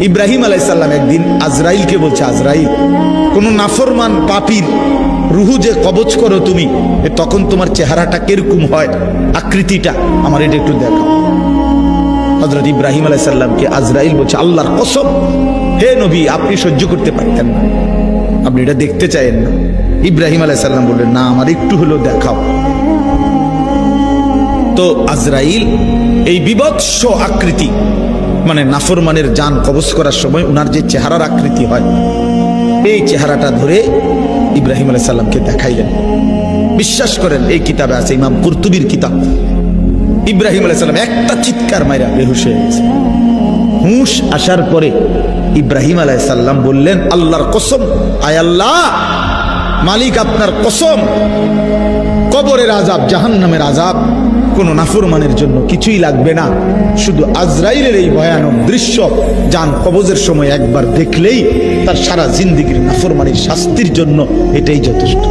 ইব্রাহিম আলাইহিস সালাম একদিন আজরাইলকে বলছে, আজরাইল, কোন নাফরমান পাপীর রুহু যে কবজ করো তুমি, তখন তোমার চেহারাটা কিরকম হয়, আকৃতিটা আমার এটা একটু দেখাও। হযরত ইব্রাহিম আলাইহিস সালামকে আজরাইল বলছে, আল্লাহর কসম হে নবী, আপনি সহ্য করতে পারতেন না, আপনি এটা দেখতে চাইেন না। ইব্রাহিম আলাইহিস সালাম বললেন, না, আমার একটু হলেও দেখাও। তো আজরাইল এই বিভৎস আকৃতি, মানে নাফরমানের জান কবজ করার সময় উনার যে চেহারার আকৃতি হয়, এই চেহারাটা ধরে ইব্রাহিম আলাইহিস সালামকে দেখাইলেন। বিশ্বাস করেন, এই কিতাবে আছে, ইমাম কুরতুবীর কিতাব। ইব্রাহিম আলাইহিস সালাম একটা চিৎকার মাইরা বেহুশ হয়ে গেছে। হুঁশ আসার পরে ইব্রাহিম আলাইহিস সালাম বললেন, আল্লাহর কসম, আয় আল্লাহ, মালিক আপনার কসম, কবরের আযাব, জাহান্নামের আযাব কোন নাফরমানের জন্য কিছুই লাগবে না, শুধু আজরাইলের এই ভয়ানক দৃশ্য জান কবজের সময় একবার দেখলেই তার সারা জিন্দেগীর নাফরমানির শাস্তির জন্য এটাই যথেষ্ট।